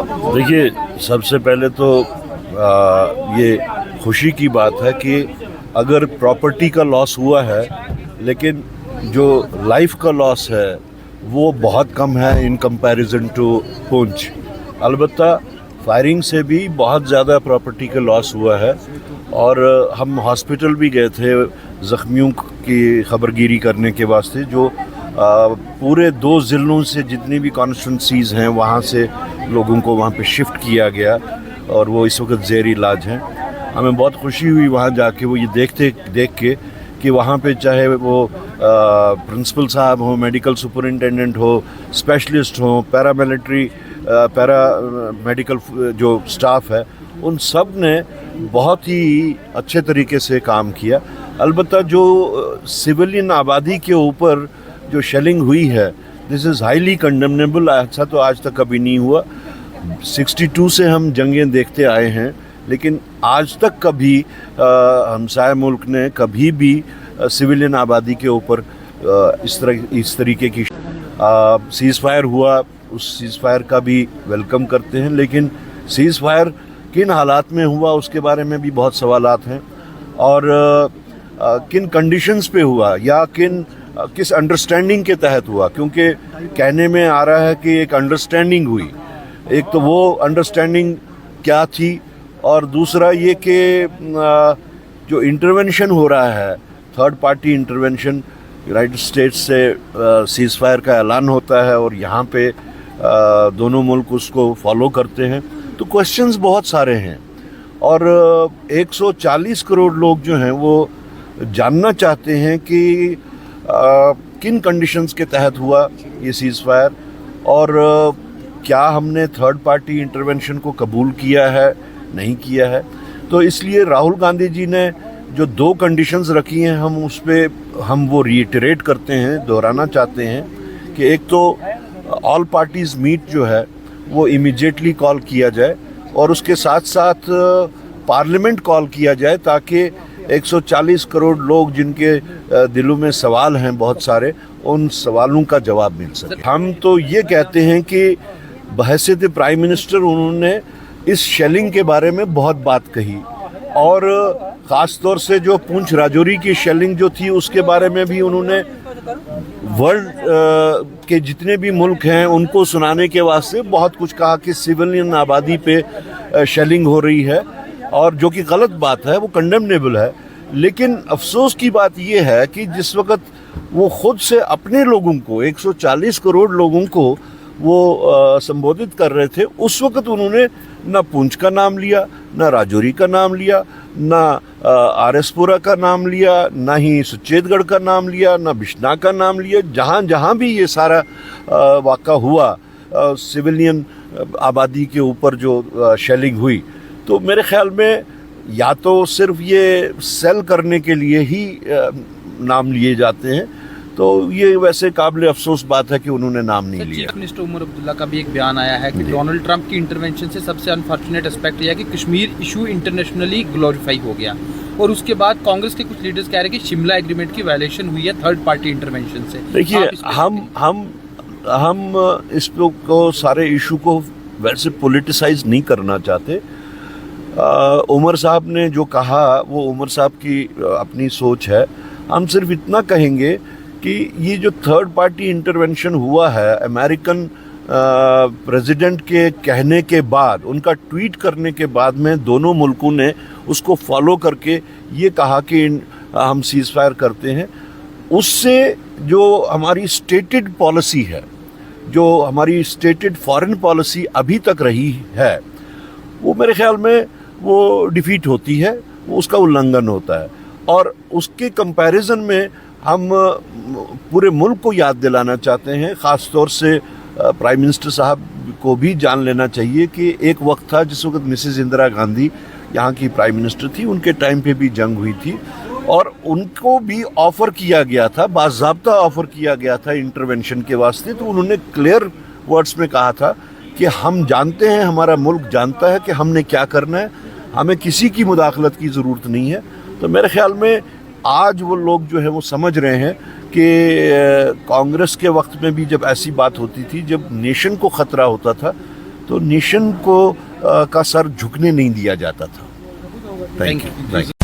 देखिए, सबसे पहले तो ये खुशी की बात है कि अगर प्रॉपर्टी का लॉस हुआ है, लेकिन जो लाइफ का लॉस है वो बहुत कम है इन कंपैरिजन टू पुंछ। अलबत्ता फायरिंग से भी बहुत ज़्यादा प्रॉपर्टी का लॉस हुआ है और हम हॉस्पिटल भी गए थे ज़ख्मियों की खबरगिरी करने के वास्ते। जो पूरे 2 ज़िलों से जितनी भी कॉन्स्टिट्यूंसीज़ हैं वहाँ से लोगों को वहाँ पे शिफ्ट किया गया और वो इस वक्त ज़ेर इलाज हैं। हमें बहुत खुशी हुई वहाँ जाके वो ये देख के कि वहाँ पे चाहे वो प्रिंसिपल साहब हो, मेडिकल सुपरिटेंडेंट हो, स्पेशलिस्ट हो, पैरामेडिकल जो स्टाफ है, उन सब ने बहुत ही अच्छे तरीके से काम किया। अलबत्ता जो सिविलियन आबादी के ऊपर जो शेलिंग हुई है, दिस इज़ हाईली कंडेमनेबल। ऐसा तो आज तक कभी नहीं हुआ। 62 से हम जंगें देखते आए हैं, लेकिन आज तक कभी हमसाया मुल्क ने कभी भी सिविलियन आबादी के ऊपर इस तरीके की सीज़ फायर हुआ, उस सीज़ फायर का भी वेलकम करते हैं। लेकिन सीज़ फायर किन हालात में हुआ उसके बारे में भी बहुत सवालात हैं और किन कंडीशंस पे हुआ या किस अंडरस्टैंडिंग के तहत हुआ, क्योंकि कहने में आ रहा है कि एक अंडरस्टैंडिंग हुई। एक तो वो अंडरस्टैंडिंग क्या थी और दूसरा ये कि जो इंटरवेंशन हो रहा है, third party intervention, United states से सीज़ फायर का ऐलान होता है और यहाँ पे दोनों मुल्क उसको फॉलो करते हैं, तो क्वेश्चंस बहुत सारे हैं और 140 करोड़ लोग जो हैं वो जानना चाहते हैं कि किन कंडीशंस के तहत हुआ ये सीज़ फायर और क्या हमने थर्ड पार्टी इंटरवेंशन को कबूल किया है, नहीं किया है। तो इसलिए राहुल गांधी जी ने जो 2 कंडीशंस रखी हैं, हम वो रीइटरेट करते हैं, दोहराना चाहते हैं कि एक तो ऑल पार्टीज़ मीट जो है वो इमीडिएटली कॉल किया जाए और उसके साथ साथ पार्लियामेंट कॉल किया जाए ताकि 140 करोड़ लोग जिनके दिलों में सवाल हैं बहुत सारे, उन सवालों का जवाब मिल सके। हम तो ये कहते हैं कि बहैसियत प्राइम मिनिस्टर उन्होंने इस शेलिंग के बारे में बहुत बात कही और ख़ास तौर से जो पुंछ राजौरी की शेलिंग जो थी उसके बारे में भी उन्होंने वर्ल्ड के जितने भी मुल्क हैं उनको सुनाने के वास्ते बहुत कुछ कहा कि सिविलियन आबादी पे शेलिंग हो रही है और जो कि गलत बात है, वो कंडेमनेबल है। लेकिन अफसोस की बात ये है कि जिस वक्त वो खुद से अपने लोगों को 140 करोड़ लोगों को वो संबोधित कर रहे थे, उस वक्त उन्होंने ना पुंछ का नाम लिया, ना राजौरी का नाम लिया, ना आरएसपुरा का नाम लिया, ना ही सुचेतगढ़ का नाम लिया, ना बिश्ना का नाम लिया। जहाँ जहाँ भी ये सारा वाक़ा हुआ सिविलियन आबादी के ऊपर जो शेलिंग हुई, तो मेरे ख्याल में या तो सिर्फ ये सेल करने के लिए ही नाम लिए जाते हैं, तो ये वैसे काबिल अफसोस बात है कि उन्होंने नाम नहीं लिया। चीफ मिनिस्टर उमर अब्दुल्ला का भी एक बयान आया है कि डोनाल्ड ट्रंप की इंटरवेंशन से सबसे अनफॉर्चुनेट एस्पेक्ट यह है कि कश्मीर इशू इंटरनेशनली ग्लोरीफाई हो गया और उसके बाद कांग्रेस के कुछ लीडर्स कह रहे हैं कि शिमला एग्रीमेंट की वायलेशन हुई है थर्ड पार्टी इंटरवेंशन से। देखिए, हम इस को सारे इशू को वैसे पॉलिटिसाइज नहीं करना चाहते। उमर साहब ने जो कहा वो उमर साहब की अपनी सोच है। हम सिर्फ इतना कहेंगे कि ये जो थर्ड पार्टी इंटरवेंशन हुआ है, अमेरिकन प्रेसिडेंट के कहने के बाद, उनका ट्वीट करने के बाद में दोनों मुल्कों ने उसको फॉलो करके ये कहा कि हम सीज़ फायर करते हैं। उससे जो हमारी स्टेटेड पॉलिसी है, जो हमारी स्टेटेड फॉरेन पॉलिसी अभी तक रही है, वो मेरे ख्याल में वो डिफीट होती है, वो उसका उल्लंघन होता है। और उसके कंपैरिजन में हम पूरे मुल्क को याद दिलाना चाहते हैं, ख़ास तौर से प्राइम मिनिस्टर साहब को भी जान लेना चाहिए कि एक वक्त था जिस वक्त मिसेस इंदिरा गांधी यहाँ की प्राइम मिनिस्टर थी, उनके टाइम पे भी जंग हुई थी और उनको भी ऑफ़र किया गया था, बाज़ाब्ता ऑफ़र किया गया था इंटरवेंशन के वास्ते। तो उन्होंने क्लियर वर्ड्स में कहा था कि हम जानते हैं, हमारा मुल्क जानता है कि हमने क्या करना है, हमें किसी की मुदाखलत की ज़रूरत नहीं है। तो मेरे ख्याल में आज वो लोग जो है वो समझ रहे हैं कि कांग्रेस के वक्त में भी जब ऐसी बात होती थी, जब नेशन को ख़तरा होता था, तो नेशन को का सर झुकने नहीं दिया जाता था. Thank you. Thank you.